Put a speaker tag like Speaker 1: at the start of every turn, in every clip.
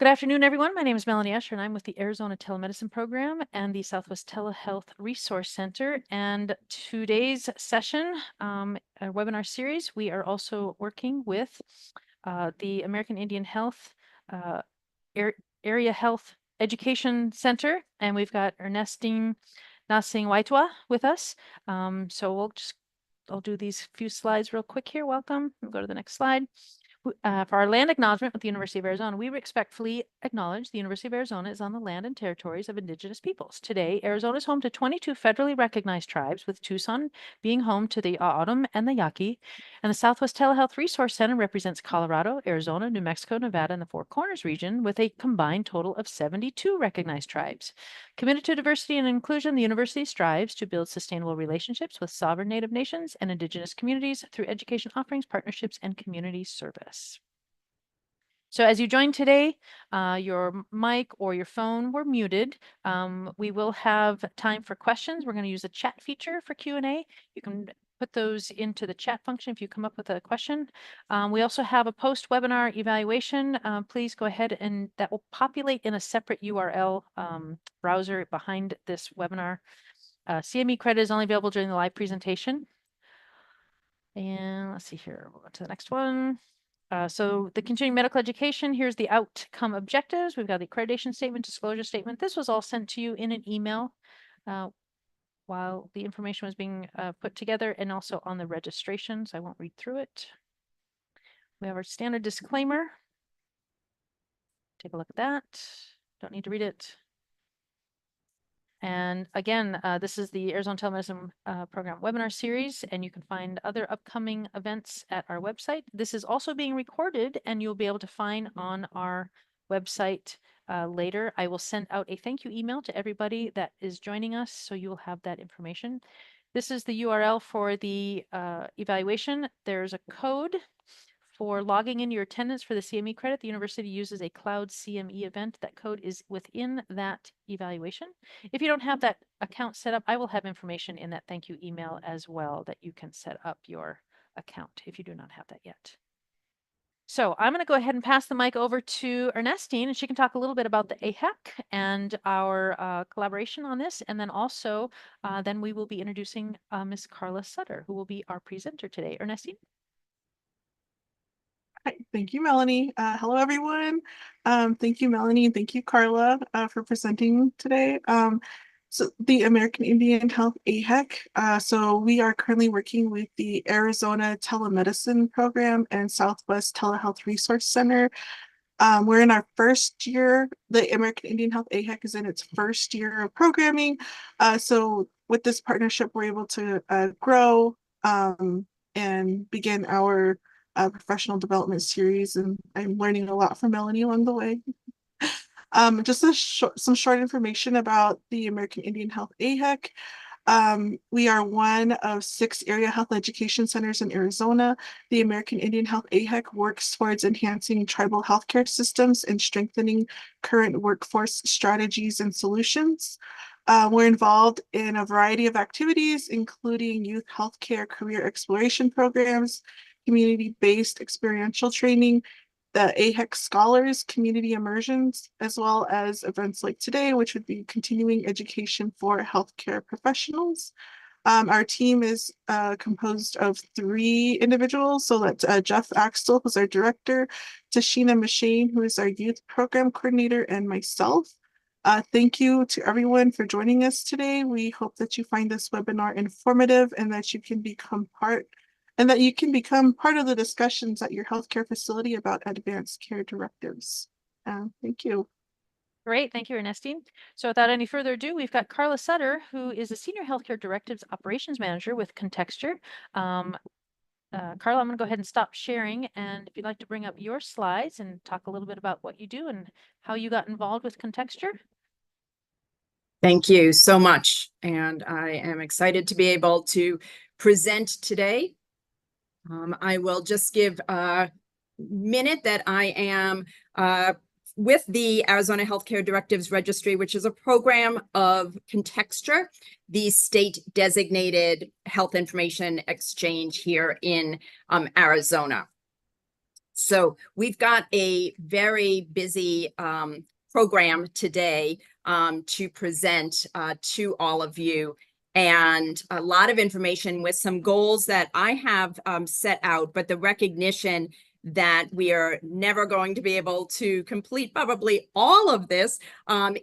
Speaker 1: Good afternoon, everyone. My name is Melanie Escher, and I'm with the Arizona Telemedicine Program and the Southwest Telehealth Resource Center. And today's session, a webinar series, we are also working with the American Indian Health Area Health Education Center, and we've got Ernestine Nasing Waitwa with us. So I'll do these few slides real quick here. Welcome. We'll go to the next slide. For our land acknowledgement with the University of Arizona, we respectfully acknowledge the University of Arizona is on the land and territories of Indigenous peoples. Today, Arizona is home to 22 federally recognized tribes, with Tucson being home to the O'odham and the Yaqui. And the Southwest Telehealth Resource Center represents Colorado, Arizona, New Mexico, Nevada, and the Four Corners region, with a combined total of 72 recognized tribes. Committed to diversity and inclusion, the university strives to build sustainable relationships with sovereign Native nations and Indigenous communities through education offerings, partnerships, and community service. So as you join today, your mic or your phone were muted. We will have time for questions. We're going to use the chat feature for Q&A. You can put those into the chat function if you come up with a question. We also have a post-webinar evaluation. Please go ahead, and that will populate in a separate URL browser behind this webinar. CME credit is only available during the live presentation. And let's see here, we'll go to the next one. So the continuing medical education, here's the outcome objectives. We've got the accreditation statement, disclosure statement. This was all sent to you in an email while the information was being put together, and also on the registration, so I won't read through it. We have our standard disclaimer. Take a look at that. Don't need to read it. And again, this is the Arizona Telemedicine Program webinar series, and you can find other upcoming events at our website. This is also being recorded, and you'll be able to find on our website later. I will send out a thank you email to everybody that is joining us, so you will have that information. This is the URL for the evaluation. There's a code for logging in your attendance for the CME credit. The university uses a cloud CME event. That code is within that evaluation. If you don't have that account set up, I will have information in that thank you email as well that you can set up your account if you do not have that yet. So I'm going to go ahead and pass the mic over to Ernestine, and she can talk a little bit about the AHEC and our collaboration on this. And then also, then we will be introducing Ms. Carla Sutter, who will be our presenter today. Ernestine?
Speaker 2: Hi, thank you, Melanie. Hello, everyone. Thank you, Melanie, and thank you, Carla, for presenting today. So the American Indian Health AHEC. So we are currently working with the Arizona Telemedicine Program and Southwest Telehealth Resource Center. We're in our first year. The American Indian Health AHEC is in its first year of programming. So with this partnership, we're able to grow and begin our professional development series, and I'm learning a lot from Melanie along the way. Just some short information about the American Indian Health AHEC. We are one of 6 area health education centers in Arizona. The American Indian Health AHEC works towards enhancing tribal healthcare systems and strengthening current workforce strategies and solutions. We're involved in a variety of activities, including youth healthcare career exploration programs, community-based experiential training, the AHEC Scholars community immersions, as well as events like today, which would be continuing education for healthcare professionals. Our team is composed of 3 individuals. So that's Jeff Axtell, who's our director, Tashina Machine, who is our youth program coordinator, and myself. Thank you to everyone for joining us today. We hope that you find this webinar informative and that you can become part of the discussions at your healthcare facility about advanced care directives. Thank you.
Speaker 1: Great, thank you, Ernestine. So without any further ado, we've got Carla Sutter, who is a Senior Healthcare Directives Operations Manager with Contexture. Carla, I'm going to go ahead and stop sharing, and if you'd like to bring up your slides and talk a little bit about what you do and how you got involved with Contexture.
Speaker 3: Thank you so much, and I am excited to be able to present today. I will just give a minute that I am with the Arizona Healthcare Directives Registry, which is a program of Contexture, the state designated health information exchange here in Arizona. So we've got a very busy program today to present to all of you, and a lot of information with some goals that I have set out, but the recognition that we are never going to be able to complete probably all of this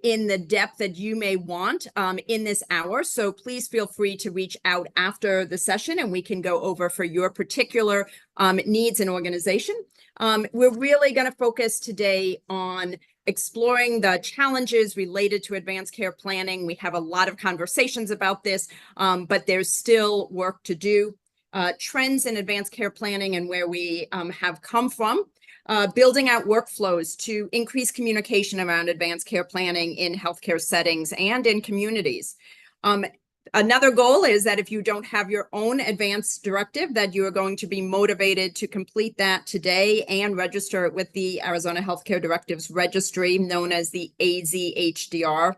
Speaker 3: in the depth that you may want in this hour. So please feel free to reach out after the session and we can go over for your particular needs and organization. We're really going to focus today on exploring the challenges related to advanced care planning. We have a lot of conversations about this, but there's still work to do. Trends in advanced care planning and where we have come from, building out workflows to increase communication around advanced care planning in healthcare settings and in communities. Another goal is that if you don't have your own advanced directive, that you are going to be motivated to complete that today and register it with the Arizona Healthcare Directives Registry, known as the AZHDR.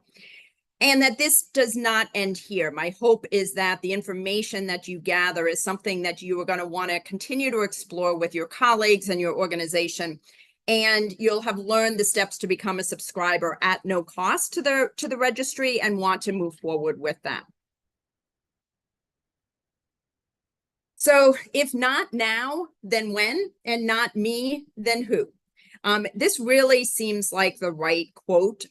Speaker 3: And that this does not end here. My hope is that the information that you gather is something that you are going to want to continue to explore with your colleagues and your organization. And you'll have learned the steps to become a subscriber at no cost to the registry and want to move forward with that. So if not now, then when? And not me, then who? This really seems like the right quote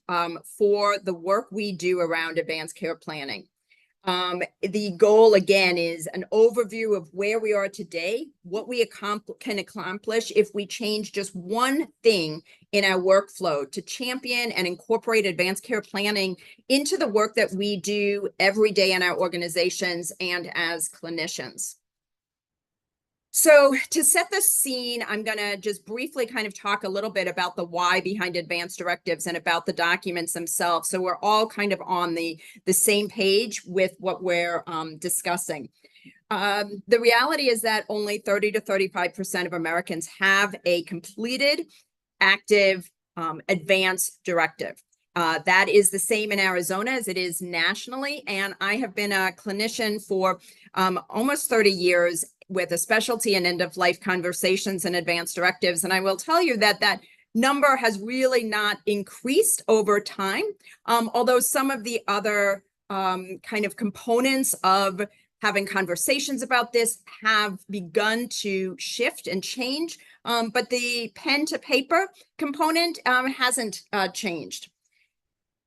Speaker 3: for the work we do around advanced care planning. The goal, again, is an overview of where we are today, what we can accomplish if we change just one thing in our workflow to champion and incorporate advanced care planning into the work that we do every day in our organizations and as clinicians. So to set the scene, I'm going to just briefly kind of talk a little bit about the why behind advanced directives and about the documents themselves. So we're all kind of on the same page with what we're discussing. The reality is that only 30 to 35% of Americans have a completed, active, advanced directive. That is the same in Arizona as it is nationally. And I have been a clinician for almost 30 years with a specialty in end-of-life conversations and advanced directives. And I will tell you that that number has really not increased over time, although some of the other kind of components of having conversations about this have begun to shift and change, but the pen to paper component hasn't changed.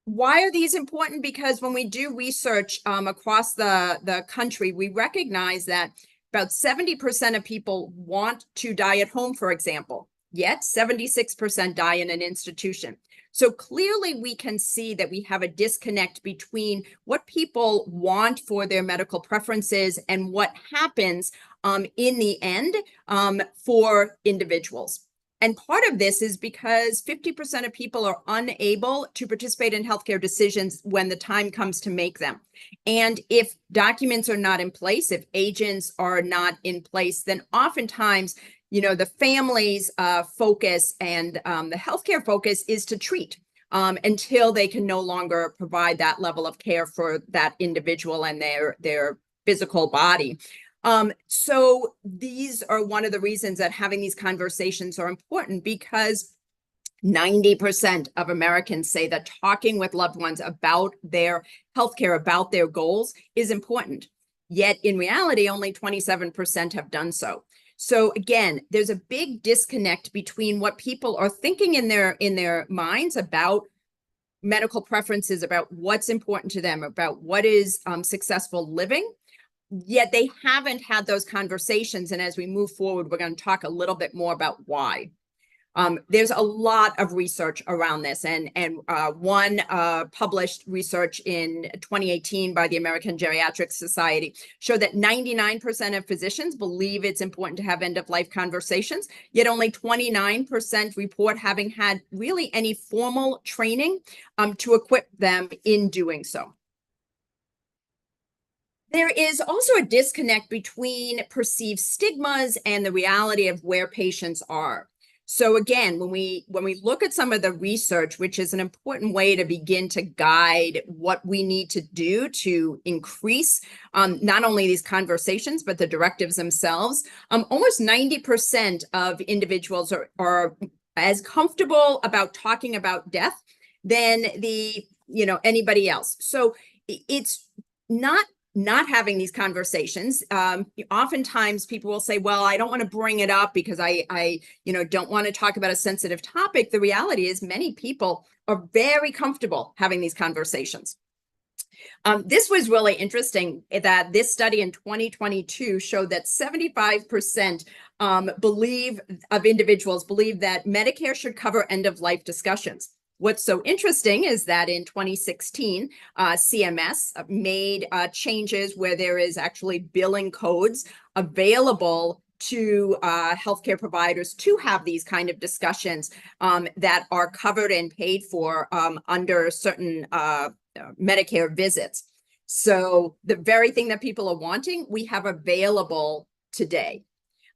Speaker 3: Why are these important? Because when we do research across the country, we recognize that about 70% of people want to die at home, for example, yet 76% die in an institution. So clearly we can see that we have a disconnect between what people want for their medical preferences and what happens in the end for individuals. And part of this is because 50% of people are unable to participate in healthcare decisions when the time comes to make them. And if documents are not in place, if agents are not in place, then oftentimes, the family's focus and the healthcare focus is to treat until they can no longer provide that level of care for that individual and their physical body. So these are one of the reasons that having these conversations are important, because 90% of Americans say that talking with loved ones about their healthcare, about their goals is important. Yet in reality, only 27% have done so. So again, there's a big disconnect between what people are thinking in their minds about medical preferences, about what's important to them, about what is successful living. Yet they haven't had those conversations. And as we move forward, we're going to talk a little bit more about why. There's a lot of research around this, and one published research in 2018 by the American Geriatric Society showed that 99% of physicians believe it's important to have end-of-life conversations, yet only 29% report having had really any formal training to equip them in doing so. There is also a disconnect between perceived stigmas and the reality of where patients are. So again, when we look at some of the research, which is an important way to begin to guide what we need to do to increase not only these conversations, but the directives themselves, almost 90% of individuals are as comfortable about talking about death than anybody else. So it's not having these conversations. Oftentimes people will say, well, I don't want to bring it up because I don't want to talk about a sensitive topic. The reality is many people are very comfortable having these conversations. This was really interesting that this study in 2022 showed that 75% of individuals believe that Medicare should cover end-of-life discussions. What's so interesting is that in 2016, CMS made changes where there is actually billing codes available to healthcare providers to have these kind of discussions that are covered and paid for under certain Medicare visits. So the very thing that people are wanting, we have available today.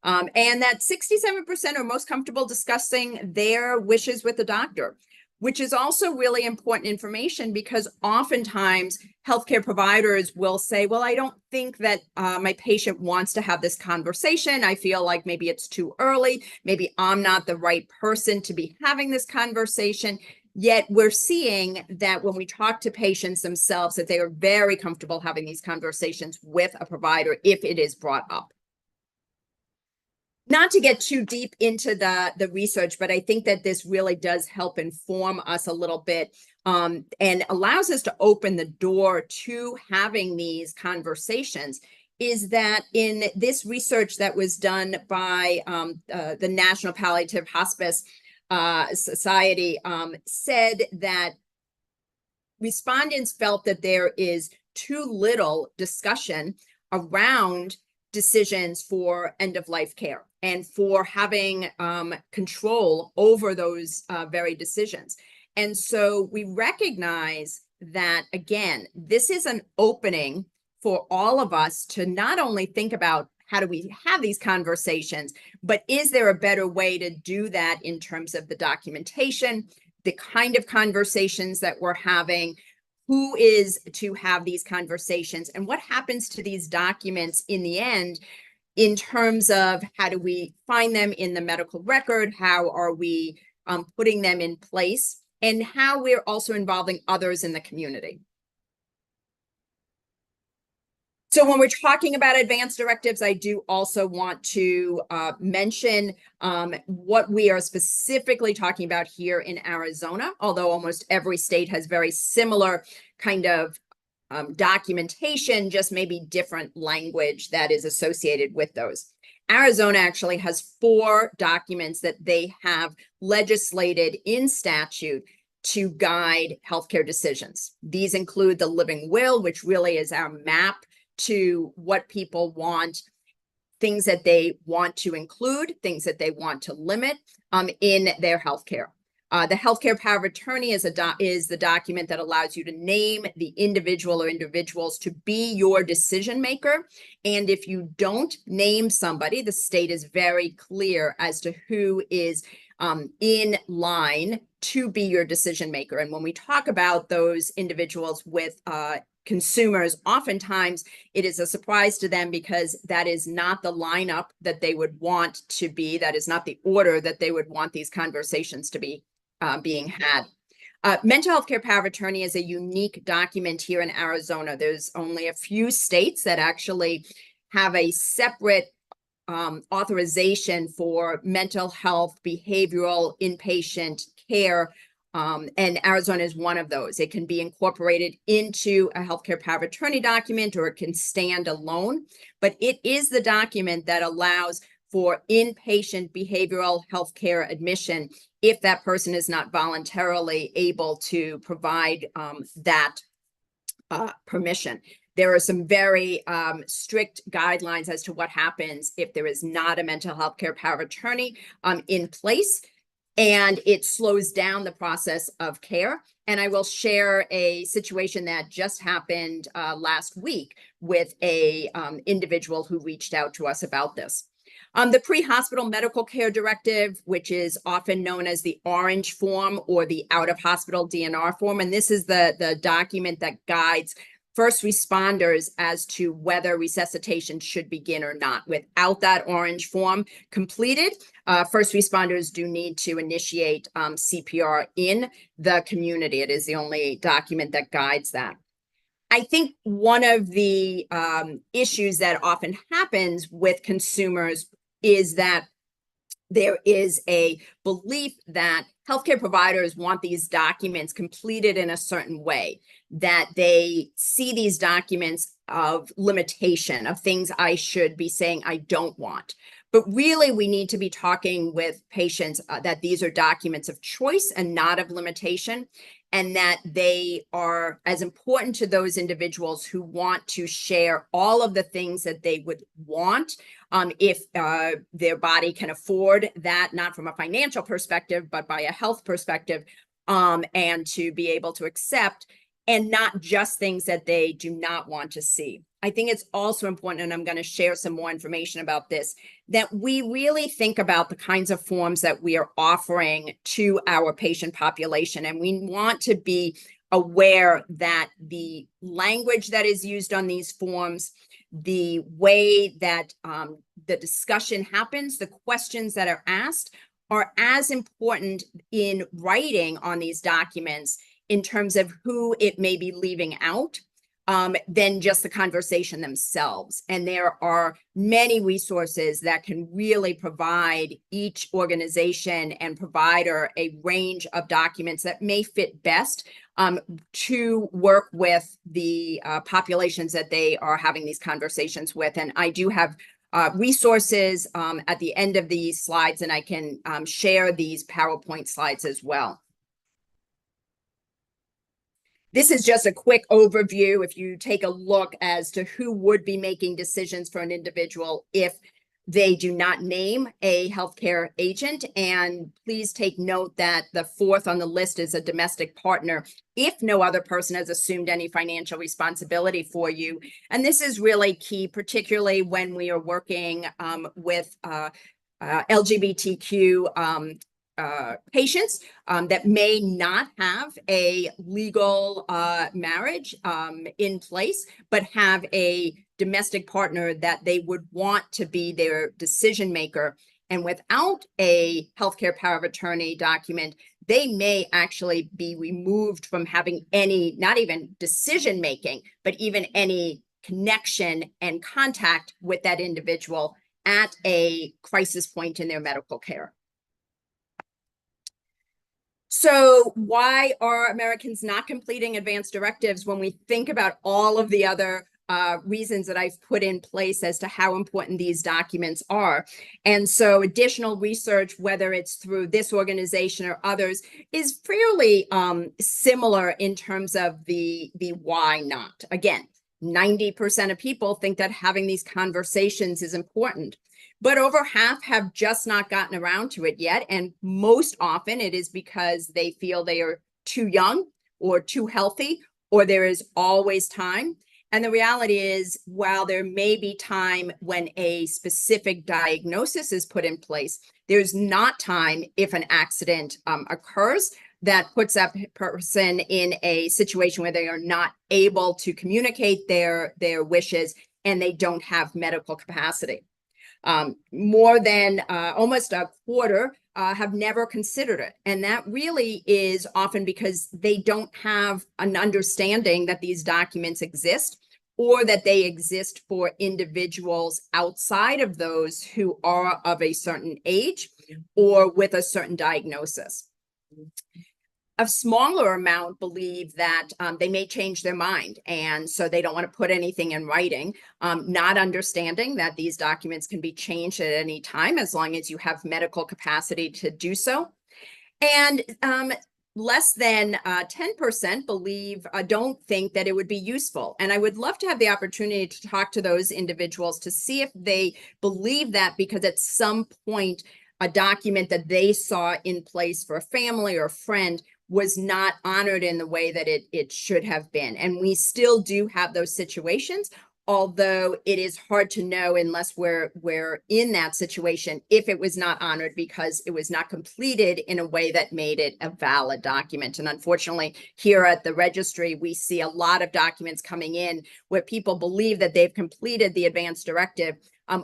Speaker 3: And that 67% are most comfortable discussing their wishes with the doctor, which is also really important information because oftentimes healthcare providers will say, well, I don't think that my patient wants to have this conversation. I feel like maybe it's too early. Maybe I'm not the right person to be having this conversation. Yet we're seeing that when we talk to patients themselves, that they are very comfortable having these conversations with a provider if it is brought up. Not to get too deep into the research, but I think that this really does help inform us a little bit and allows us to open the door to having these conversations, is that in this research that was done by the National Palliative Hospice Society said that respondents felt that there is too little discussion around decisions for end-of-life care and for having control over those very decisions. And so we recognize that, again, this is an opening for all of us to not only think about how do we have these conversations, but is there a better way to do that in terms of the documentation, the kind of conversations that we're having, who is to have these conversations, and what happens to these documents in the end in terms of how do we find them in the medical record, how are we putting them in place, and how we're also involving others in the community. So when we're talking about advanced directives, I do also want to mention what we are specifically talking about here in Arizona, although almost every state has very similar kind of documentation, just maybe different language that is associated with those. Arizona actually has 4 documents that they have legislated in statute to guide healthcare decisions. These include the living will, which really is our map to what people want, things that they want to include, things that they want to limit in their healthcare. The healthcare power of attorney is the document that allows you to name the individual or individuals to be your decision maker. And if you don't name somebody, the state is very clear as to who is in line to be your decision maker. And when we talk about those individuals with consumers, oftentimes it is a surprise to them because that is not the lineup that they would want to be. That is not the order that they would want these conversations to be being had. Mental health care power of attorney is a unique document here in Arizona. There's only a few states that actually have a separate authorization for mental health, behavioral, inpatient care. And Arizona is one of those. It can be incorporated into a healthcare power of attorney document, or it can stand alone. But it is the document that allows for inpatient behavioral health care admission if that person is not voluntarily able to provide that permission. There are some very strict guidelines as to what happens if there is not a mental health care power of attorney in place, and it slows down the process of care. And I will share a situation that just happened last week with a individual who reached out to us about this. The pre-hospital medical care directive, which is often known as the orange form or the out-of-hospital DNR form, and this is the document that guides first responders as to whether resuscitation should begin or not. Without that orange form completed, first responders do need to initiate CPR in the community. It is the only document that guides that. I think one of the issues that often happens with consumers is that there is a belief that healthcare providers want these documents completed in a certain way, that they see these documents of limitation, of things I should be saying I don't want. But really, we need to be talking with patients that these are documents of choice and not of limitation, and that they are as important to those individuals who want to share all of the things that they would want if their body can afford that, not from a financial perspective, but by a health perspective, and to be able to accept, and not just things that they do not want to see. I think it's also important, and I'm going to share some more information about this, that we really think about the kinds of forms that we are offering to our patient population. And we want to be aware that the language that is used on these forms, the way that the discussion happens, the questions that are asked are as important in writing on these documents in terms of who it may be leaving out than just the conversation themselves. And there are many resources that can really provide each organization and provider a range of documents that may fit best to work with the populations that they are having these conversations with. And I do have resources at the end of these slides, and I can share these PowerPoint slides as well. This is just a quick overview. If you take a look as to who would be making decisions for an individual if they do not name a healthcare agent. And please take note that the fourth on the list is a domestic partner if no other person has assumed any financial responsibility for you. And this is really key, particularly when we are working with LGBTQ patients that may not have a legal marriage in place, but have a domestic partner that they would want to be their decision maker. And without a healthcare power of attorney document, they may actually be removed from having any, not even decision making, but even any connection and contact with that individual at a crisis point in their medical care. So why are Americans not completing advanced directives when we think about all of the other reasons that I've put in place as to how important these documents are? And so additional research, whether it's through this organization or others, is fairly similar in terms of the why not. Again, 90% of people think that having these conversations is important, but over half have just not gotten around to it yet. And most often it is because they feel they are too young or too healthy, or there is always time. And the reality is, while there may be time when a specific diagnosis is put in place, there's not time if an accident occurs that puts that person in a situation where they are not able to communicate their wishes and they don't have medical capacity. More than almost a quarter have never considered it. And that really is often because they don't have an understanding that these documents exist, or that they exist for individuals outside of those who are of a certain age or with a certain diagnosis. A smaller amount believe that they may change their mind, and so they don't want to put anything in writing, not understanding that these documents can be changed at any time as long as you have medical capacity to do so. And less than 10% believe, don't think that it would be useful. And I would love to have the opportunity to talk to those individuals to see if they believe that, because at some point, a document that they saw in place for a family or a friend was not honored in the way that it should have been. And we still do have those situations, although it is hard to know unless we're in that situation if it was not honored because it was not completed in a way that made it a valid document. And unfortunately, here at the registry, we see a lot of documents coming in where people believe that they've completed the advance directive,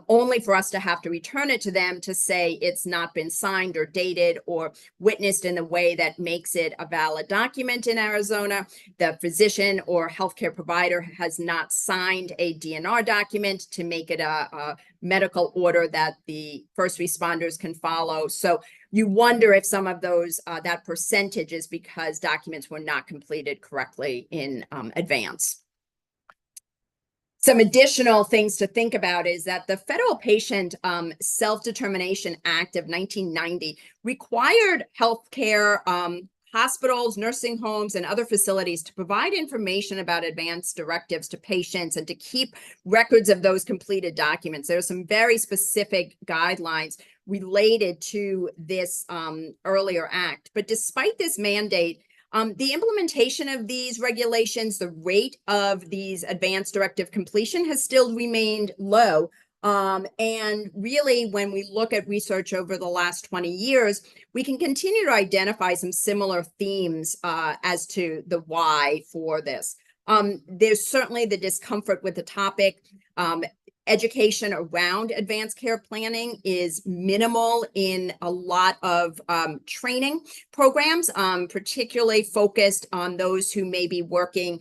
Speaker 3: only for us to have to return it to them to say it's not been signed or dated or witnessed in the way that makes it a valid document in Arizona. The physician or healthcare provider has not signed a DNR document to make it a medical order that the first responders can follow. So you wonder if some of those, that percentage is because documents were not completed correctly in advance. Some additional things to think about is that the Federal Patient Self-Determination Act of 1990 required healthcare hospitals, nursing homes, and other facilities to provide information about advance directives to patients and to keep records of those completed documents. There are some very specific guidelines related to this earlier act. But despite this mandate, the implementation of these regulations, the rate of these advance directive completion has still remained low. And really, when we look at research over the last 20 years, we can continue to identify some similar themes as to the why for this. There's certainly the discomfort with the topic. Education around advanced care planning is minimal in a lot of training programs, particularly focused on those who may be working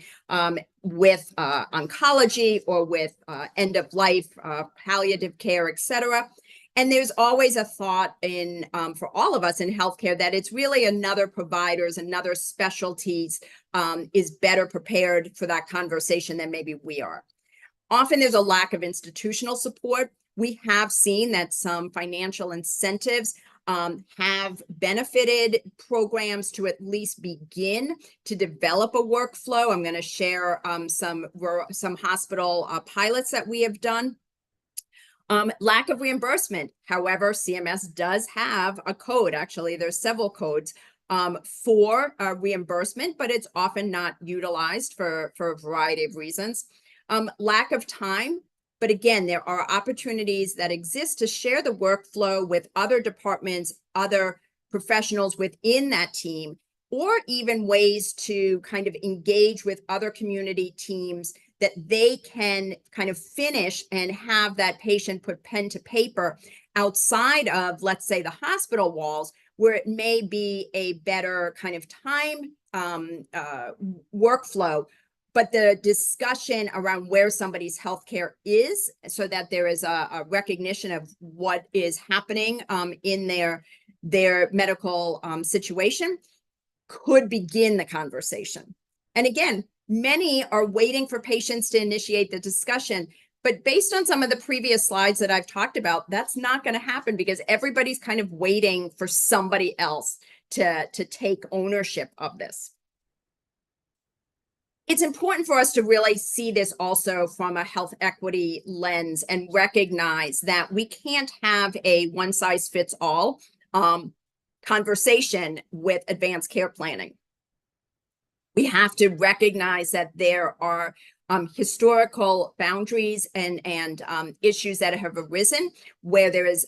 Speaker 3: with oncology or with end of life, palliative care, etc. And there's always a thought in for all of us in healthcare that it's really another providers, another specialties is better prepared for that conversation than maybe we are. Often there's a lack of institutional support. We have seen that some financial incentives have benefited programs to at least begin to develop a workflow. I'm going to share some hospital pilots that we have done. Lack of reimbursement. However, CMS does have a code. Actually, there's several codes for reimbursement, but it's often not utilized for a variety of reasons. Lack of time, but again, there are opportunities that exist to share the workflow with other departments, other professionals within that team, or even ways to kind of engage with other community teams that they can kind of finish and have that patient put pen to paper outside of, let's say, the hospital walls, where it may be a better kind of time workflow. But the discussion around where somebody's healthcare is, so that there is a recognition of what is happening in their medical situation, could begin the conversation. And again, many are waiting for patients to initiate the discussion. But based on some of the previous slides that I've talked about, that's not going to happen because everybody's kind of waiting for somebody else to take ownership of this. It's important for us to really see this also from a health equity lens and recognize that we can't have a one-size-fits-all conversation with advanced care planning. We have to recognize that there are historical boundaries and issues that have arisen where there is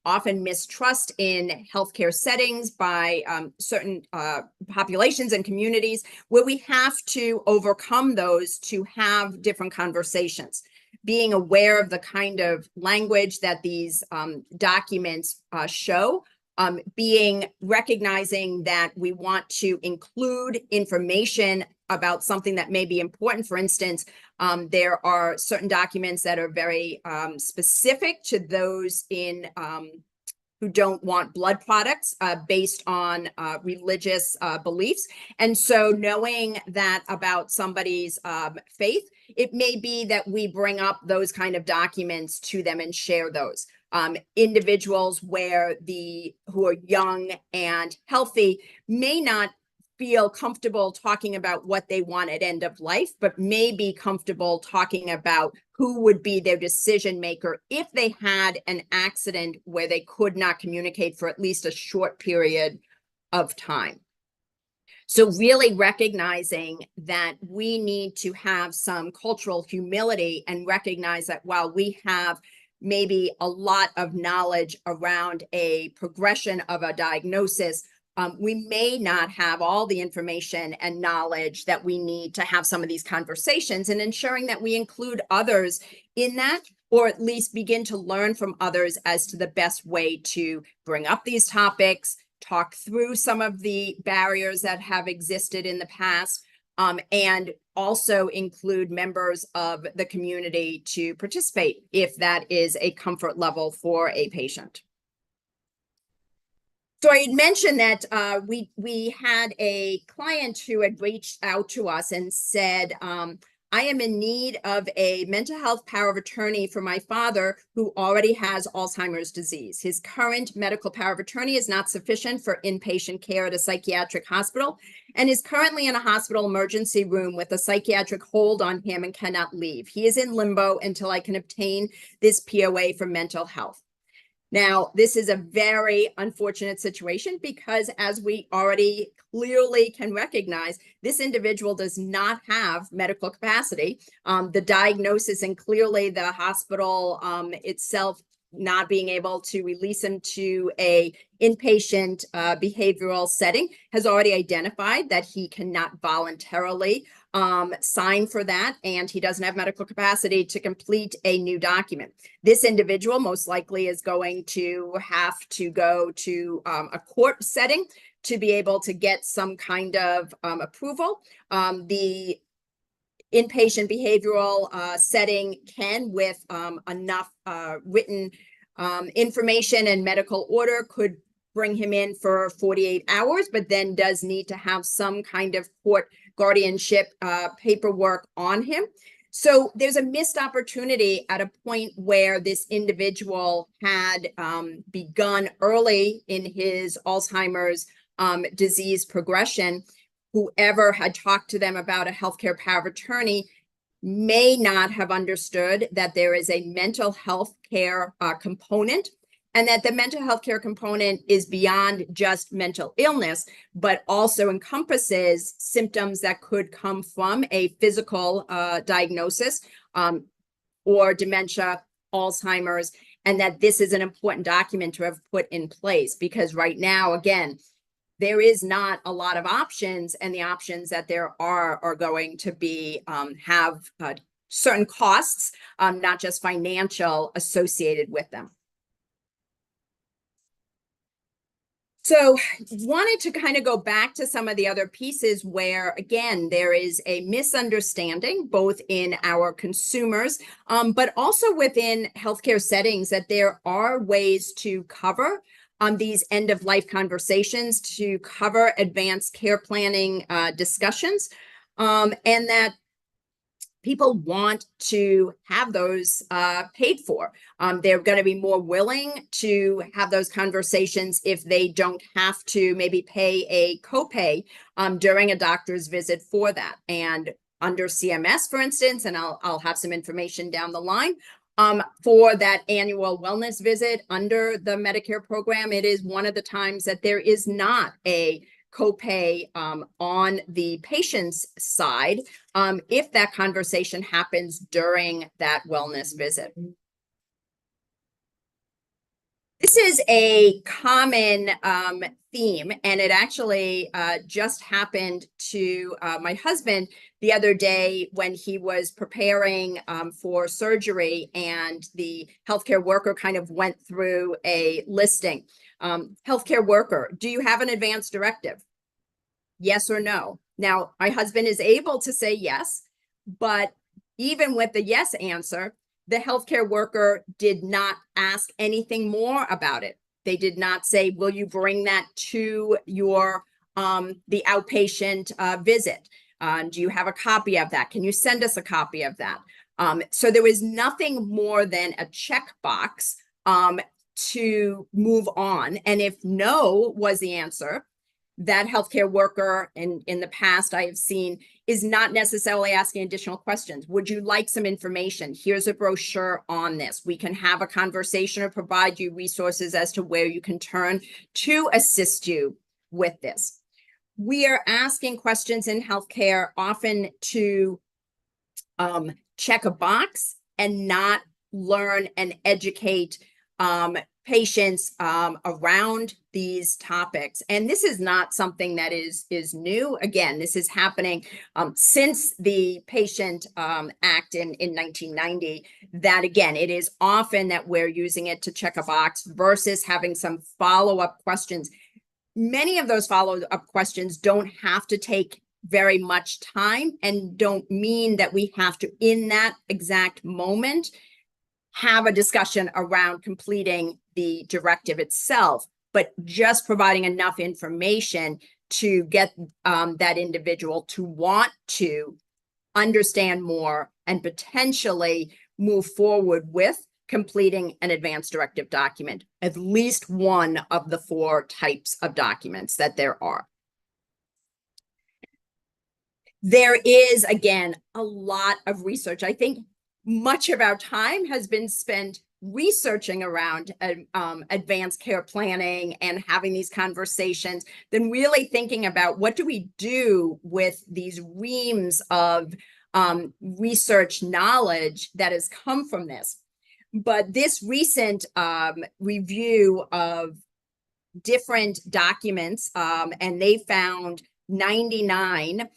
Speaker 3: often mistrust in healthcare settings by certain populations and communities, where we have to overcome those to have different conversations. Being aware of the kind of language that these documents show, recognizing that we want to include information about something that may be important. For instance, there are certain documents that are very specific to those in who don't want blood products based on religious beliefs. And so knowing that about somebody's faith, it may be that we bring up those kind of documents to them and share those. Individuals who are young and healthy may not feel comfortable talking about what they want at end of life, but may be comfortable talking about who would be their decision maker if they had an accident where they could not communicate for at least a short period of time. So really recognizing that we need to have some cultural humility and recognize that while we have maybe a lot of knowledge around a progression of a diagnosis, we may not have all the information and knowledge that we need to have some of these conversations, and ensuring that we include others in that, or at least begin to learn from others as to the best way to bring up these topics, talk through some of the barriers that have existed in the past, and also include members of the community to participate if that is a comfort level for a patient. So I had mentioned that we had a client who had reached out to us and said, I am in need of a mental health power of attorney for my father who already has Alzheimer's disease. His current medical power of attorney is not sufficient for inpatient care at a psychiatric hospital and is currently in a hospital emergency room with a psychiatric hold on him and cannot leave. He is in limbo until I can obtain this POA for mental health. Now, this is a very unfortunate situation because, as we already clearly can recognize, this individual does not have medical capacity. The diagnosis and clearly the hospital itself not being able to release him to a inpatient behavioral setting has already identified that he cannot voluntarily sign for that, and he doesn't have medical capacity to complete a new document. This individual most likely is going to have to go to a court setting to be able to get some kind of approval. The inpatient behavioral setting can, with enough written information and medical order, could bring him in for 48 hours, but then does need to have some kind of court guardianship paperwork on him. So there's a missed opportunity at a point where this individual had begun early in his Alzheimer's disease progression. Whoever had talked to them about a healthcare power of attorney may not have understood that there is a mental health care component, and that the mental health care component is beyond just mental illness, but also encompasses symptoms that could come from a physical diagnosis or dementia, Alzheimer's, and that this is an important document to have put in place, because right now, again, there is not a lot of options, and the options that there are going to be have certain costs, not just financial, associated with them. So wanted to kind of go back to some of the other pieces where, again, there is a misunderstanding both in our consumers, but also within healthcare settings, that there are ways to cover these end-of-life conversations, to cover advanced care planning discussions, and that people want to have those paid for. They're going to be more willing to have those conversations if they don't have to maybe pay a copay during a doctor's visit for that. And under CMS, for instance, and I'll have some information down the line, for that annual wellness visit under the Medicare program, it is one of the times that there is not a copay on the patient's side if that conversation happens during that wellness visit. This is a common theme, and it actually just happened to my husband the other day when he was preparing for surgery, and the healthcare worker kind of went through a listing. Healthcare worker, do you have an advance directive? Yes or no? Now, my husband is able to say yes, but even with the yes answer, the healthcare worker did not ask anything more about it. They did not say, will you bring that to your the outpatient visit? Do you have a copy of that? Can you send us a copy of that? So there was nothing more than a checkbox to move on. And if no was the answer, that healthcare worker, in the past I have seen, is not necessarily asking additional questions. Would you like some information? Here's a brochure on this. We can have a conversation or provide you resources as to where you can turn to assist you with this. we are asking questions in healthcare often to check a box and not learn and educate patients around these topics. And this is not something that is new. Again, this is happening since the Patient Act in 1990, that again, it is often that we're using it to check a box versus having some follow-up questions. Many of those follow-up questions don't have to take very much time and don't mean that we have to, in that exact moment, have a discussion around completing the directive itself, but just providing enough information to get that individual to want to understand more and potentially move forward with completing an advanced directive document, at least one of the 4 types of documents that there are. There is, again, a lot of research. I think much of our time has been spent researching around advanced care planning and having these conversations, then really thinking about what do we do with these reams of research knowledge that has come from this. But this recent review of different documents, and they found 99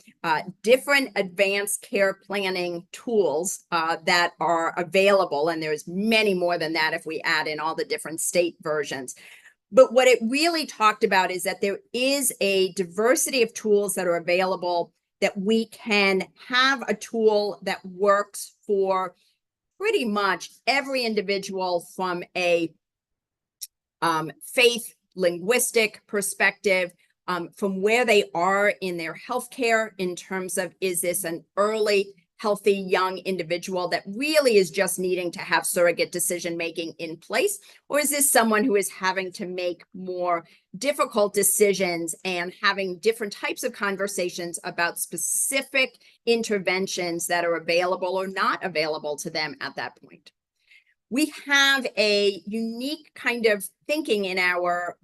Speaker 3: different advanced care planning tools that are available. And there's many more than that if we add in all the different state versions. But what it really talked about is that there is a diversity of tools that are available, that we can have a tool that works for pretty much every individual from a faith, linguistic perspective, from where they are in their healthcare in terms of, is this an early, healthy, young individual that really is just needing to have surrogate decision-making in place? Or is this someone who is having to make more difficult decisions and having different types of conversations about specific interventions that are available or not available to them at that point? We have a unique kind of thinking in our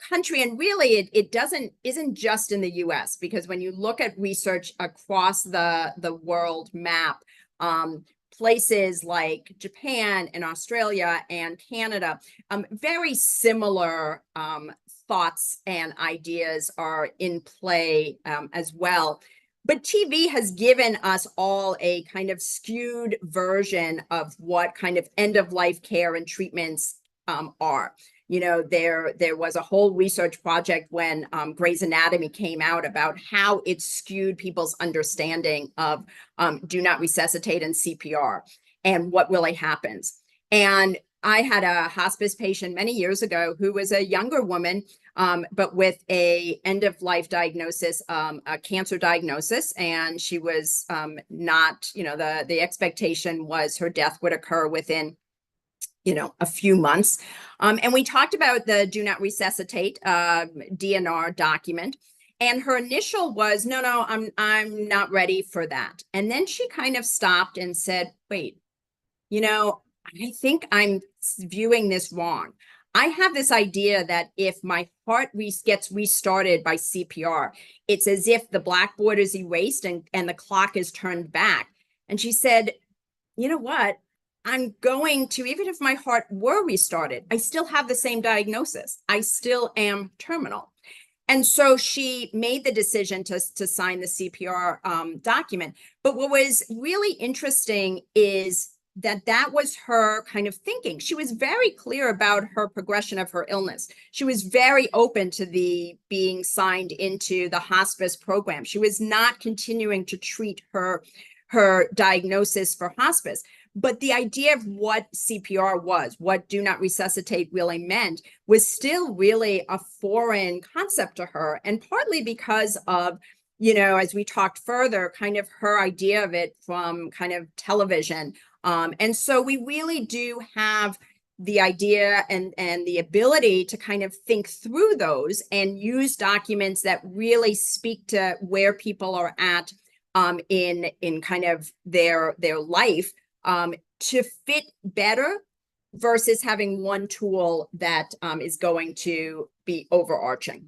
Speaker 3: country, and really it isn't just in the US, because when you look at research across the world map, places like Japan and Australia and Canada, very similar thoughts and ideas are in play as well. But TV has given us all a kind of skewed version of what kind of end-of-life care and treatments are. You know, there was a whole research project when Grey's Anatomy came out about how it skewed people's understanding of do not resuscitate and CPR and what really happens. And I had a hospice patient many years ago who was a younger woman, but with a end-of-life diagnosis, a cancer diagnosis, and she was not, you know, the expectation was her death would occur within, you know, a few months. And we talked about the do not resuscitate DNR document. And her initial was, no, I'm not ready for that. And then she kind of stopped and said, wait, you know, I think I'm viewing this wrong. I have this idea that if my heart gets restarted by CPR, it's as if the blackboard is erased and the clock is turned back. And she said, you know what? I'm going to, even if my heart were restarted, I still have the same diagnosis. I still am terminal. And so she made the decision to sign the CPR document. But what was really interesting is that was her kind of thinking. She was very clear about her progression of her illness. She was very open to the being signed into the hospice program. She was not continuing to treat her diagnosis for hospice. But the idea of what CPR was, what do not resuscitate really meant, was still really a foreign concept to her. And partly because of, you know, as we talked further, kind of her idea of it from kind of television. And so we really do have the idea and the ability to kind of think through those and use documents that really speak to where people are at in kind of their life to fit better versus having one tool that is going to be overarching.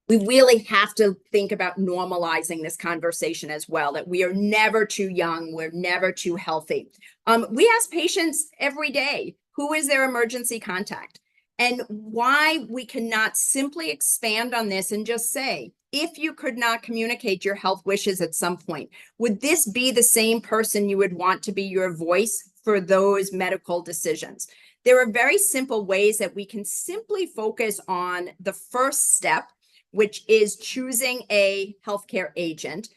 Speaker 3: we really have to think about normalizing this conversation as well, that we are never too young, we're never too healthy. We ask patients every day, who is their emergency contact? And why we cannot simply expand on this and just say, if you could not communicate your health wishes at some point, would this be the same person you would want to be your voice for those medical decisions? There are very simple ways that we can simply focus on the first step, which is choosing a healthcare agent,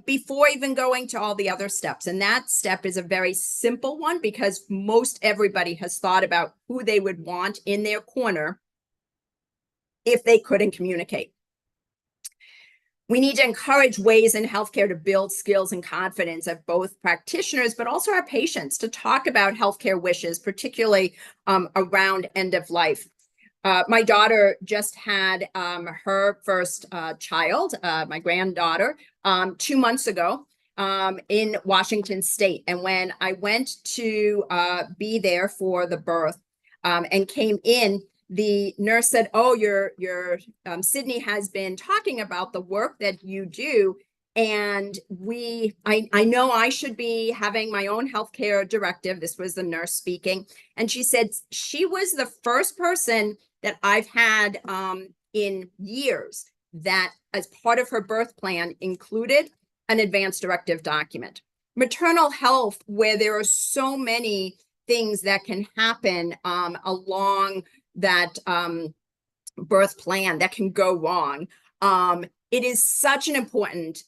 Speaker 3: before even going to all the other steps. And that step is a very simple one because most everybody has thought about who they would want in their corner if they couldn't communicate. We need to encourage ways in healthcare to build skills and confidence of both practitioners, but also our patients to talk about healthcare wishes, particularly around end of life. My daughter just had her first child, my granddaughter, 2 months ago in Washington State. And when I went to be there for the birth and came in, the nurse said, "Oh, your Sydney has been talking about the work that you do. And I know I should be having my own healthcare directive." This was the nurse speaking. And she said she was the first person that I've had in years that, as part of her birth plan, included an advanced directive document. Maternal health, where there are so many things that can happen along that birth plan that can go wrong. It is such an important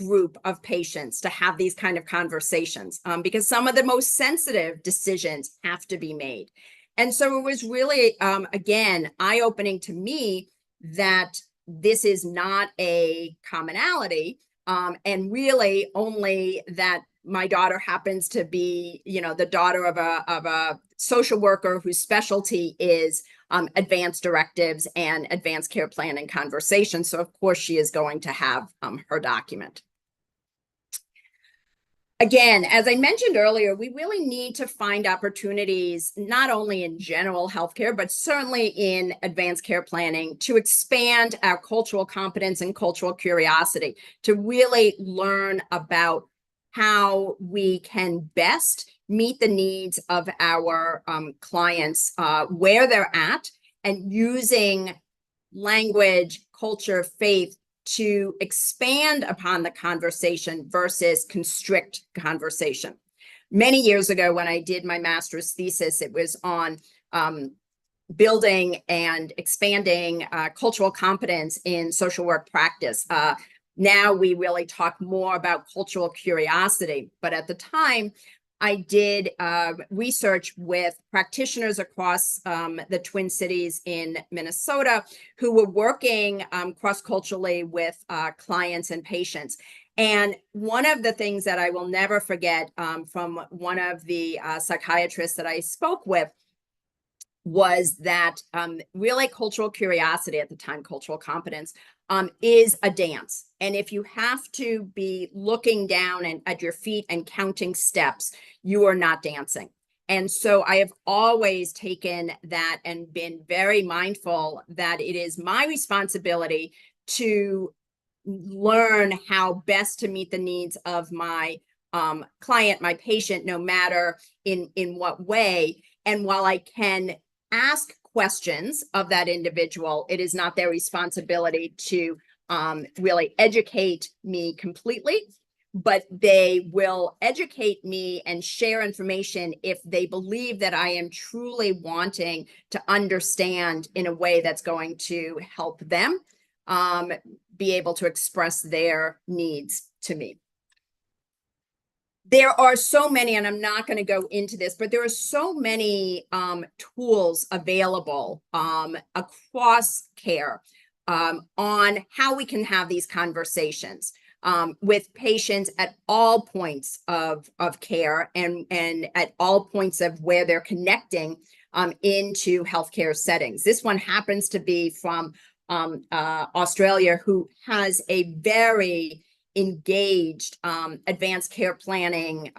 Speaker 3: group of patients to have these kind of conversations because some of the most sensitive decisions have to be made. And so it was really, again, eye-opening to me that this is not a commonality, and really only that my daughter happens to be, the daughter of a social worker whose specialty is advanced directives and advanced care plan and conversation. So of course she is going to have her document. Again, as I mentioned earlier, we really need to find opportunities, not only in general healthcare, but certainly in advanced care planning, to expand our cultural competence and cultural curiosity, to really learn about how we can best meet the needs of our clients where they're at, and using language, culture, faith to expand upon the conversation versus constrict conversation. Many years ago, when I did my master's thesis, it was on building and expanding cultural competence in social work practice. Now we really talk more about cultural curiosity, but at the time, I did research with practitioners across the Twin Cities in Minnesota who were working cross-culturally with clients and patients. And one of the things that I will never forget from one of the psychiatrists that I spoke with was that really cultural curiosity at the time, cultural competence, is a dance. And if you have to be looking down and at your feet and counting steps, you are not dancing. And so I have always taken that and been very mindful that it is my responsibility to learn how best to meet the needs of my client, my patient, no matter in what way. And while I can ask questions of that individual, it is not their responsibility to really educate me completely, but they will educate me and share information if they believe that I am truly wanting to understand in a way that's going to help them be able to express their needs to me. There are so many, and I'm not going to go into this, but there are so many tools available across care on how we can have these conversations with patients at all points of care and at all points of where they're connecting into healthcare settings. This one happens to be from Australia, who has a very engaged advanced care planning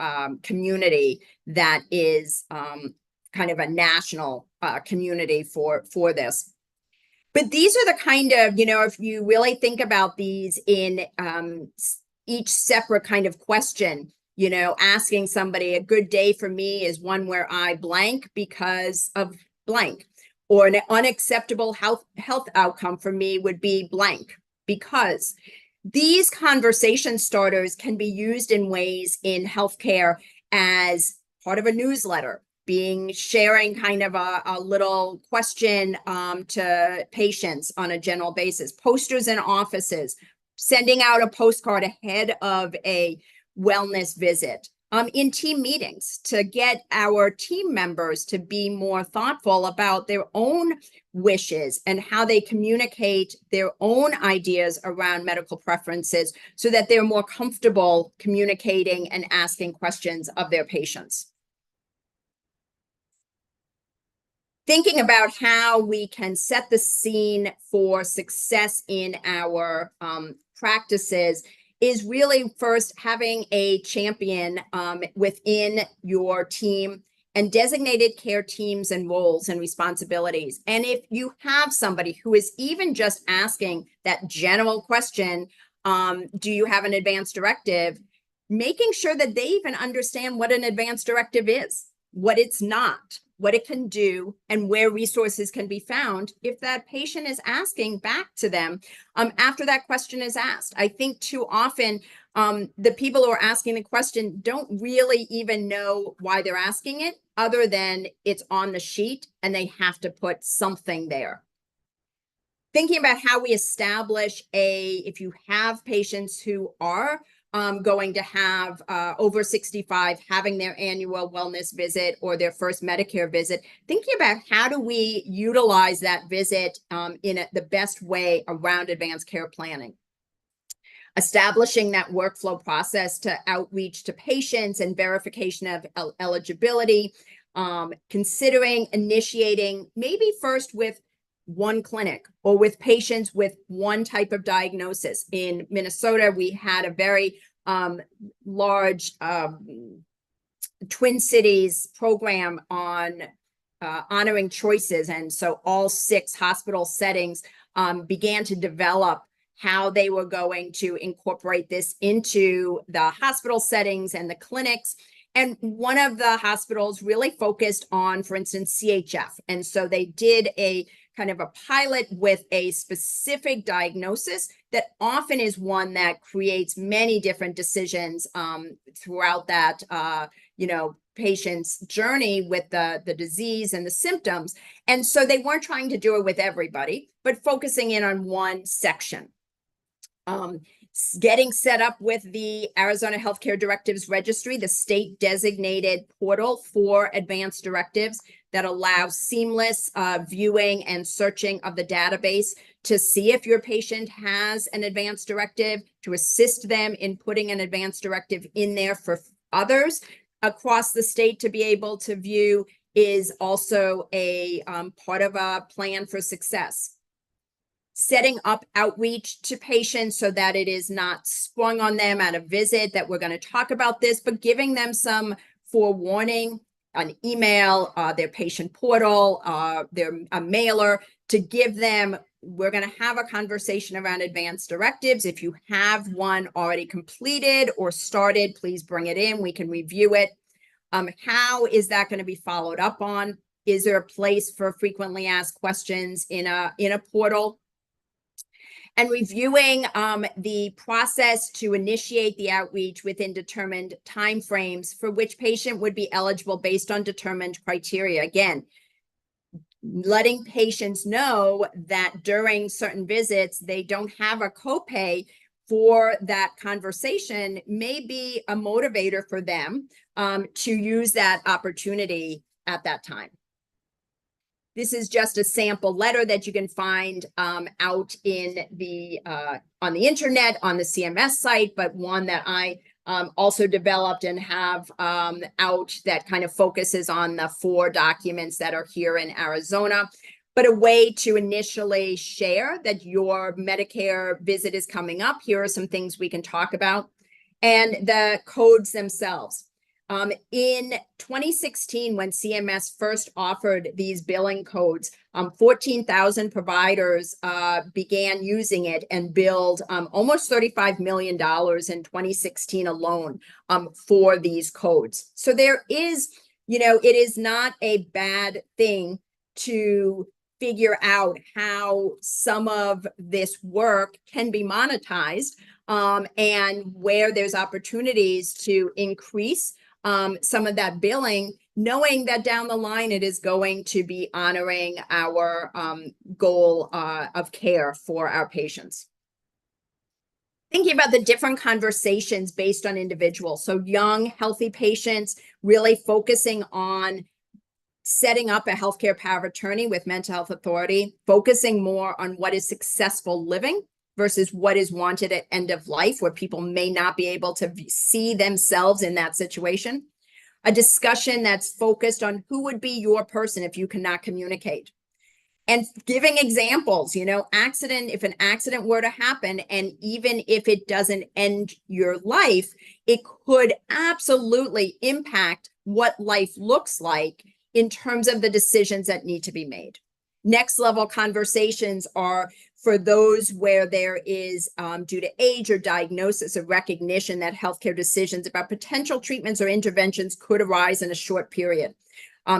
Speaker 3: community that is kind of a national community for this. But these are the kind of, if you really think about these in each separate kind of question, asking somebody, a good day for me is one where I blank because of blank, or an unacceptable health outcome for me would be blank because. These conversation starters can be used in ways in healthcare as part of a newsletter, sharing kind of a little question to patients on a general basis, posters in offices, sending out a postcard ahead of a wellness visit, in team meetings to get our team members to be more thoughtful about their own wishes and how they communicate their own ideas around medical preferences so that they're more comfortable communicating and asking questions of their patients. Thinking about how we can set the scene for success in our practices is really first having a champion within your team and designated care teams and roles and responsibilities. And if you have somebody who is even just asking that general question, do you have an advance directive? Making sure that they even understand what an advance directive is, what it's not, what it can do, and where resources can be found if that patient is asking back to them after that question is asked. I think too often the people who are asking the question don't really even know why they're asking it, other than it's on the sheet and they have to put something there. Thinking about how we establish if you have patients who are going to have over 65 having their annual wellness visit or their first Medicare visit, thinking about how do we utilize that visit in the best way around advanced care planning. Establishing that workflow process to outreach to patients and verification of eligibility, considering initiating maybe first with one clinic or with patients with one type of diagnosis. In Minnesota, we had a very large Twin Cities program on honoring choices. And so all 6 hospital settings began to develop how they were going to incorporate this into the hospital settings and the clinics. And one of the hospitals really focused on, for instance, CHF. And so they did a kind of a pilot with a specific diagnosis that often is one that creates many different decisions throughout that, patient's journey with the disease and the symptoms. And so they weren't trying to do it with everybody, but focusing in on one section. Getting set up with the Arizona Healthcare Directives Registry, the state designated portal for advanced directives that allows seamless viewing and searching of the database to see if your patient has an advanced directive, to assist them in putting an advanced directive in there for others across the state to be able to view, is also a part of a plan for success. Setting up outreach to patients so that it is not sprung on them at a visit that we're going to talk about this, but giving them some forewarning, an email, their patient portal, a mailer, to give them, we're going to have a conversation around advanced directives. If you have one already completed or started, please bring it in. We can review it. How is that going to be followed up on? Is there a place for frequently asked questions in a portal? And reviewing the process to initiate the outreach within determined timeframes for which patient would be eligible based on determined criteria. Again, letting patients know that during certain visits, they don't have a copay for that conversation may be a motivator for them to use that opportunity at that time. This is just a sample letter that you can find out in on the internet, on the CMS site, but one that I also developed and have out that kind of focuses on the 4 documents that are here in Arizona, but a way to initially share that your Medicare visit is coming up. Here are some things we can talk about, and the codes themselves. In 2016, when CMS first offered these billing codes, 14,000 providers began using it and billed almost $35 million in 2016 alone for these codes. So there is, it is not a bad thing to figure out how some of this work can be monetized and where there's opportunities to increase some of that billing, knowing that down the line it is going to be honoring our goal of care for our patients. Thinking about the different conversations based on individuals. So young, healthy patients really focusing on setting up a healthcare power of attorney with mental health authority, focusing more on what is successful living versus what is wanted at end of life, where people may not be able to see themselves in that situation. A discussion that's focused on who would be your person if you cannot communicate. And giving examples, if an accident were to happen, and even if it doesn't end your life, it could absolutely impact what life looks like in terms of the decisions that need to be made. Next level conversations are for those where there is, due to age or diagnosis, a recognition that healthcare decisions about potential treatments or interventions could arise in a short period.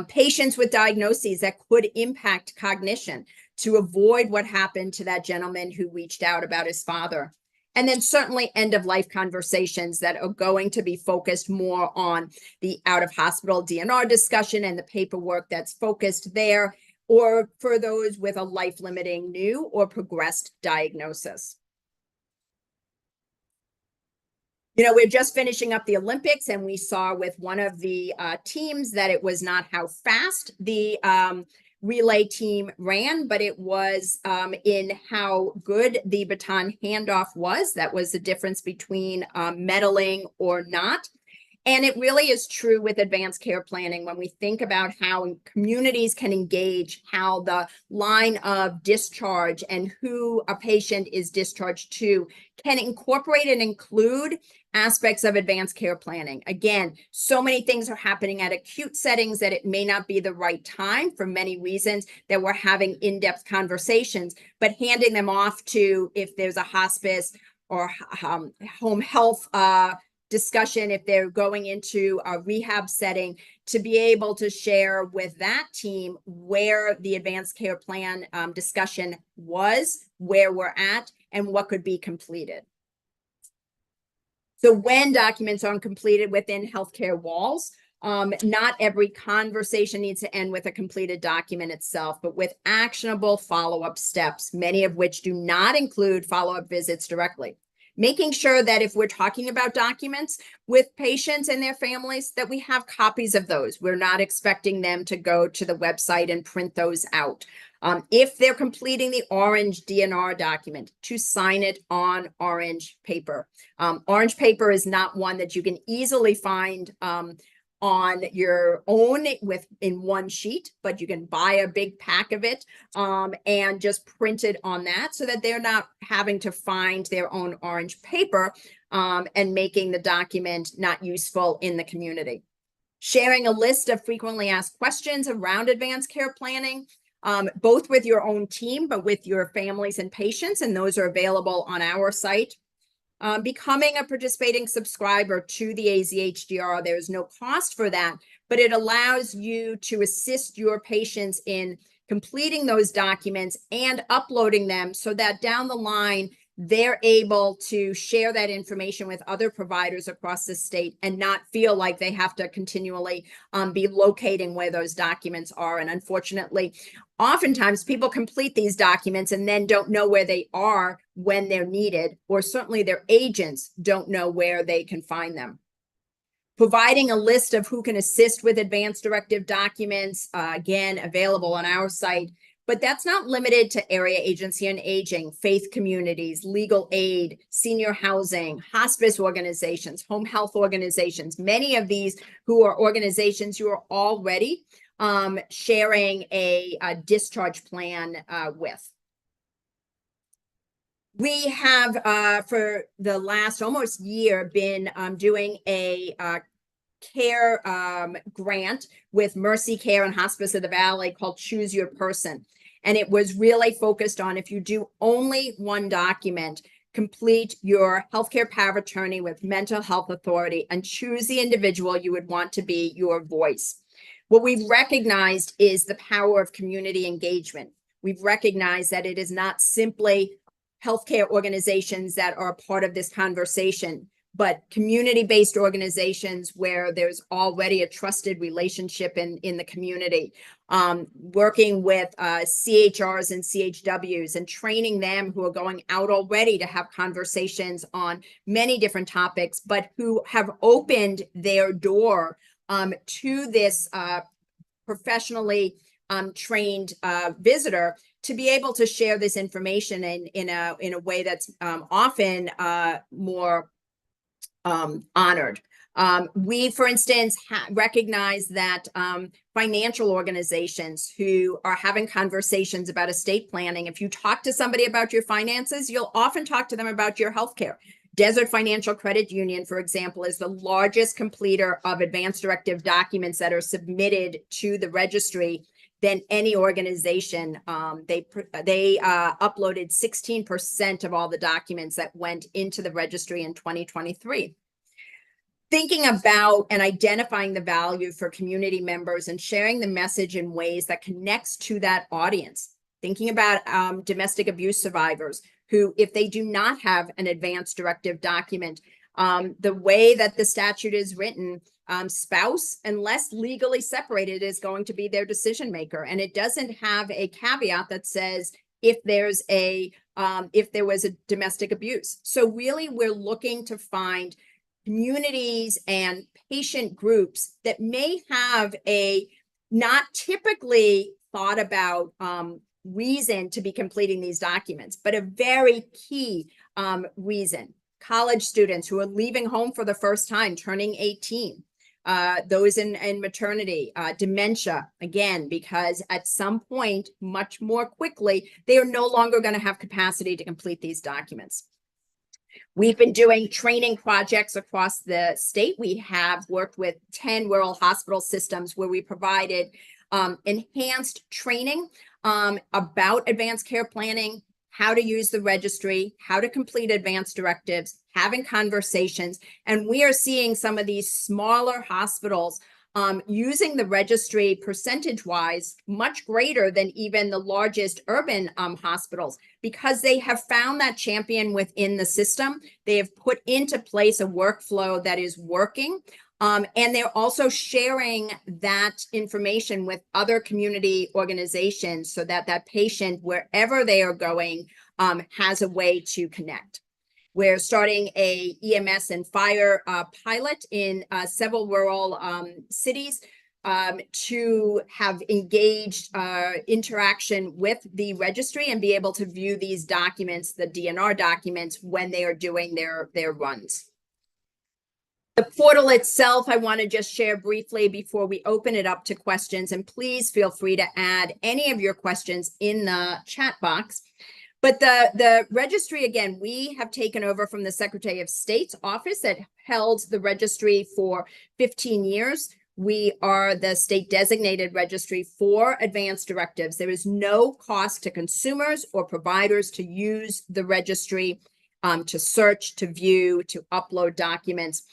Speaker 3: Patients with diagnoses that could impact cognition to avoid what happened to that gentleman who reached out about his father. And then certainly end of life conversations that are going to be focused more on the out of hospital DNR discussion and the paperwork that's focused there, or for those with a life-limiting new or progressed diagnosis. We're just finishing up the Olympics, and we saw with one of the teams that it was not how fast the relay team ran, but it was in how good the baton handoff was. That was the difference between medaling or not. And it really is true with advanced care planning when we think about how communities can engage, how the line of discharge and who a patient is discharged to can incorporate and include aspects of advanced care planning. Again, so many things are happening at acute settings that it may not be the right time for many reasons that we're having in-depth conversations, but handing them off to, if there's a hospice or home health discussion, if they're going into a rehab setting, to be able to share with that team where the advanced care plan discussion was, where we're at, and what could be completed. So when documents aren't completed within healthcare walls, not every conversation needs to end with a completed document itself, but with actionable follow-up steps, many of which do not include follow-up visits directly. Making sure that if we're talking about documents with patients and their families, that we have copies of those. We're not expecting them to go to the website and print those out. If they're completing the orange DNR document, to sign it on orange paper. Orange paper is not one that you can easily find on your own in one sheet, but you can buy a big pack of it and just print it on that so that they're not having to find their own orange paper and making the document not useful in the community. Sharing a list of frequently asked questions around advanced care planning, both with your own team, but with your families and patients, and those are available on our site. Becoming a participating subscriber to the AZHDR, there's no cost for that, but it allows you to assist your patients in completing those documents and uploading them so that down the line, they're able to share that information with other providers across the state and not feel like they have to continually be locating where those documents are. And unfortunately, oftentimes people complete these documents and then don't know where they are when they're needed, or certainly their agents don't know where they can find them. Providing a list of who can assist with advanced directive documents, again, available on our site. But that's not limited to area agency on aging, faith communities, legal aid, senior housing, hospice organizations, home health organizations, many of these who are organizations who are already sharing a discharge plan with. We have, for the last almost year, been doing a care grant with Mercy Care and Hospice of the Valley called Choose Your Person. And it was really focused on, if you do only one document, complete your healthcare power of attorney with mental health authority and choose the individual you would want to be your voice. What we've recognized is the power of community engagement. We've recognized that it is not simply healthcare organizations that are a part of this conversation, but community-based organizations where there's already a trusted relationship in the community, working with CHRs and CHWs and training them who are going out already to have conversations on many different topics, but who have opened their door to this professionally trained visitor to be able to share this information in a way that's often more honored. We, for instance, recognize that financial organizations who are having conversations about estate planning, if you talk to somebody about your finances, you'll often talk to them about your healthcare. Desert Financial Credit Union, for example, is the largest completer of advance directive documents that are submitted to the registry than any organization. They uploaded 16% of all the documents that went into the registry in 2023. Thinking about and identifying the value for community members and sharing the message in ways that connects to that audience. Thinking about domestic abuse survivors who, if they do not have an advance directive document, the way that the statute is written, spouse, unless legally separated, is going to be their decision maker. And it doesn't have a caveat that says if there was a domestic abuse. So really, we're looking to find communities and patient groups that may have a not typically thought about reason to be completing these documents, but a very key reason. College students who are leaving home for the first time, turning 18, those in maternity, dementia, again, because at some point, much more quickly, they are no longer going to have capacity to complete these documents. We've been doing training projects across the state. We have worked with 10 rural hospital systems where we provided enhanced training about advanced care planning, how to use the registry, how to complete advanced directives, having conversations. And we are seeing some of these smaller hospitals using the registry percentage-wise much greater than even the largest urban hospitals, because they have found that champion within the system. They have put into place a workflow that is working. And they're also sharing that information with other community organizations so that that patient, wherever they are going, has a way to connect. We're starting a EMS and fire pilot in several rural cities to have engaged interaction with the registry and be able to view these documents, the DNR documents, when they are doing their runs. The portal itself, I want to just share briefly before we open it up to questions, and please feel free to add any of your questions in the chat box. But the registry, again, we have taken over from the Secretary of State's office that held the registry for 15 years. We are the state designated registry for advanced directives. There is no cost to consumers or providers to use the registry, to search, to view, to upload documents.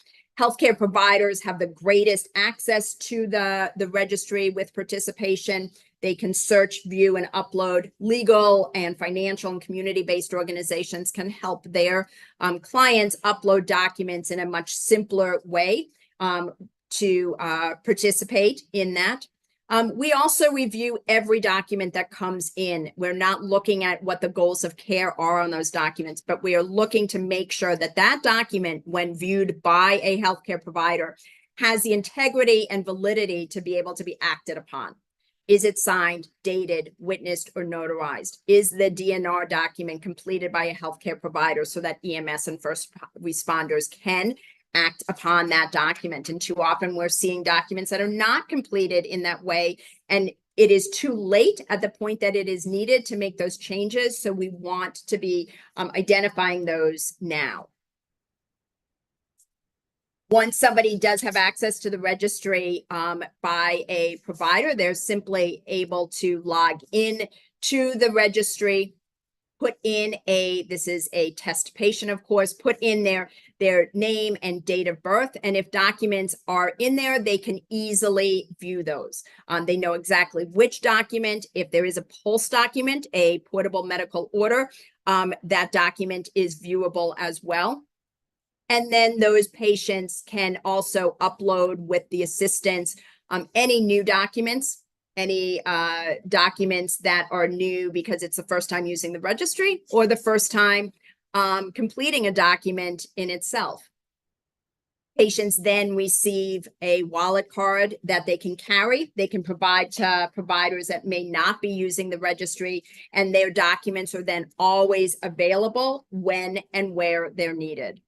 Speaker 3: Healthcare providers have the greatest access to the registry with participation. They can search, view, and upload. Legal and financial and community-based organizations can help their clients upload documents in a much simpler way to participate in that. We also review every document that comes in. We're not looking at what the goals of care are on those documents, but we are looking to make sure that that document, when viewed by a healthcare provider, has the integrity and validity to be able to be acted upon. Is it signed, dated, witnessed, or notarized? Is the DNR document completed by a healthcare provider so that EMS and first responders can act upon that document? And too often we're seeing documents that are not completed in that way, and it is too late at the point that it is needed to make those changes. So we want to be identifying those now. Once somebody does have access to the registry by a provider, they're simply able to log in to the registry, put in this is a test patient, of course, put in their name and date of birth. And if documents are in there, they can easily view those. They know exactly which document. If there is a PULSE document, a portable medical order, that document is viewable as well. And then those patients can also upload with the assistance any new documents, any documents that are new because it's the first time using the registry or the first time completing a document in itself. Patients then receive a wallet card that they can carry. They can provide to providers that may not be using the registry, and their documents are then always available when and where they're needed.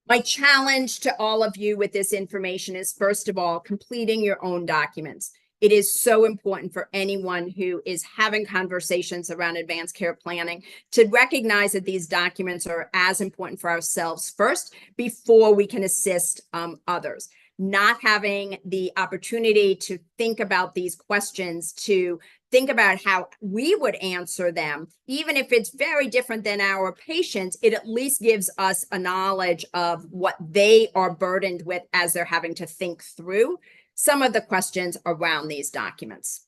Speaker 3: My challenge to all of you with this information is, first of all, completing your own documents. It is so important for anyone who is having conversations around advanced care planning to recognize that these documents are as important for ourselves first before we can assist others. Not having the opportunity to think about these questions, to think about how we would answer them, even if it's very different than our patients, it at least gives us a knowledge of what they are burdened with as they're having to think through some of the questions around these documents.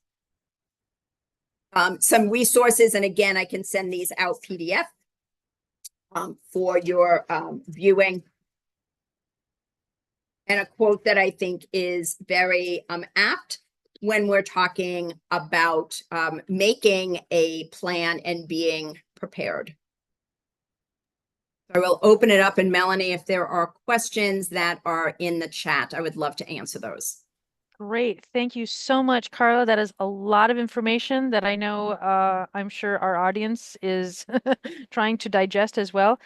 Speaker 3: Some resources, and again, I can send these out PDF for your viewing. And a quote that I think is very apt when we're talking about making a plan and being prepared. I will open it up, and Melanie, if there are questions that are in the chat, I would love to answer those.
Speaker 1: Great. Thank you so much, Carla. That is a lot of information that I know I'm sure our audience is trying to digest as well.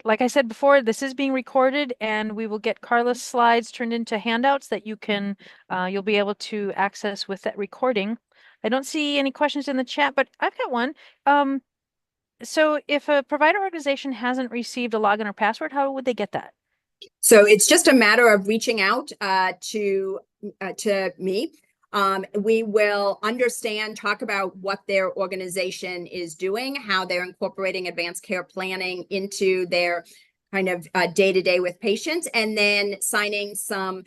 Speaker 1: Like I said before, this is being recorded, and we will get Carla's slides turned into handouts that you can you'll be able to access with that recording. I don't see any questions in the chat, but I've got one. So if a provider organization hasn't received a login or password, how would they get that?
Speaker 3: So it's just a matter of reaching out to me. We will understand, talk about what their organization is doing, how they're incorporating advanced care planning into their kind of day-to-day with patients, and then signing some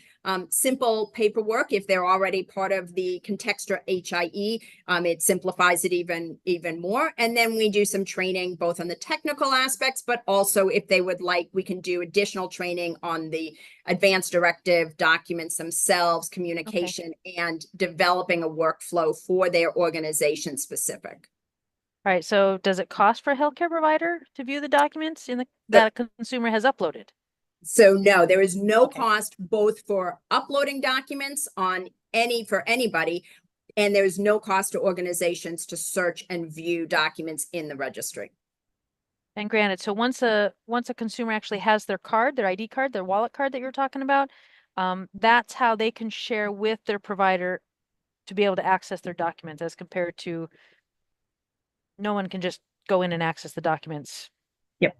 Speaker 3: simple paperwork. If they're already part of the Contextra HIE, it simplifies it even more. And then we do some training both on the technical aspects, but also if they would like, we can do additional training on the advanced directive documents themselves, communication, and developing a workflow for their organization specific.
Speaker 1: All right, so does it cost for a healthcare provider to view the documents that a consumer has uploaded?
Speaker 3: So no, there is no cost both for uploading documents for anybody, and there's no cost to organizations to search and view documents in the registry.
Speaker 1: And granted, so once a consumer actually has their card, their ID card, their wallet card that you're talking about, that's how they can share with their provider to be able to access their documents, as compared to no one can just go in and access the documents.
Speaker 3: Yep.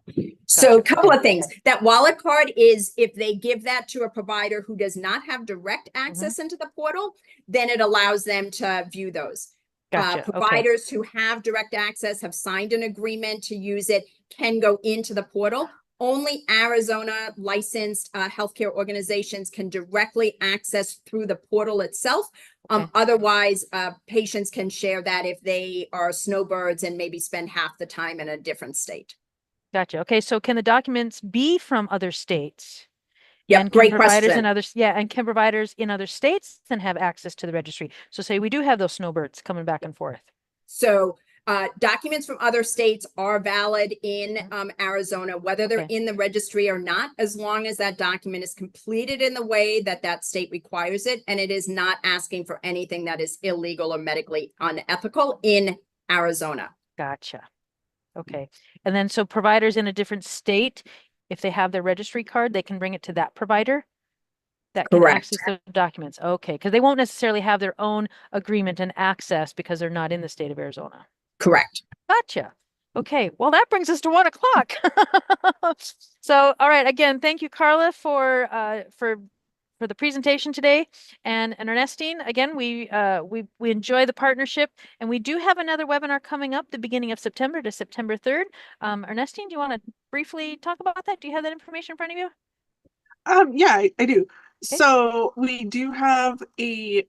Speaker 3: So a couple of things. That wallet card is, if they give that to a provider who does not have direct access into the portal, then it allows them to view those.
Speaker 1: Gotcha.
Speaker 3: Providers who have direct access, have signed an agreement to use it, can go into the portal. Only Arizona licensed healthcare organizations can directly access through the portal itself. Otherwise, patients can share that if they are snowbirds and maybe spend half the time in a different state.
Speaker 1: Gotcha. Okay, so can the documents be from other states?
Speaker 3: Yeah, great
Speaker 1: providers
Speaker 3: question.
Speaker 1: And can providers in other states then have access to the registry? So say we do have those snowbirds coming back and forth.
Speaker 3: So documents from other states are valid in Arizona, whether they're in the registry or not, as long as that document is completed in the way that that state requires it, and it is not asking for anything that is illegal or medically unethical in Arizona.
Speaker 1: Gotcha. Okay. And then so providers in a different state, if they have their registry card, they can bring it to that provider that can access the documents. Okay. Because they won't necessarily have their own agreement and access because they're not in the state of Arizona.
Speaker 3: Correct.
Speaker 1: Gotcha. Okay, well, that brings us to 1 o'clock. So, all right, again, thank you, Carla, for the presentation today, and Ernestine. Again, we enjoy the partnership, and we do have another webinar coming up the beginning of September to September 3rd. Ernestine, do you want to briefly talk about that? Do you have that information in front of you?
Speaker 2: Yeah, I do.
Speaker 1: Okay.
Speaker 2: So we do have a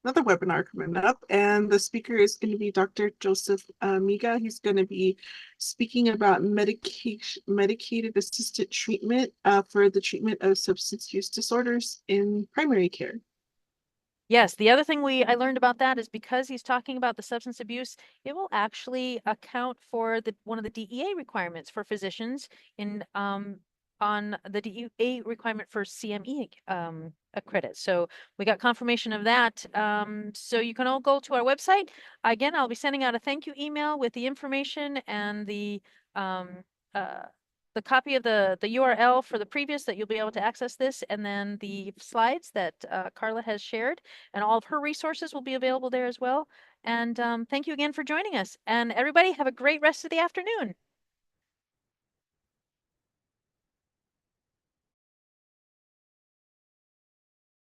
Speaker 2: another webinar coming up, and the speaker is going to be Dr. Joseph Miga. He's going to be speaking about medicated assisted treatment for the treatment of substance use disorders in primary care.
Speaker 1: Yes, the other thing I learned about that is because he's talking about the substance abuse, it will actually account for one of the DEA requirements for physicians in on the DEA requirement for CME a credit. So we got confirmation of that. So you can all go to our website. Again, I'll be sending out a thank you email with the information and the copy of the URL for the previous that you'll be able to access this, and then the slides that Carla has shared, and all of her resources will be available there as well. And thank you again for joining us. And everybody have a great rest of the afternoon.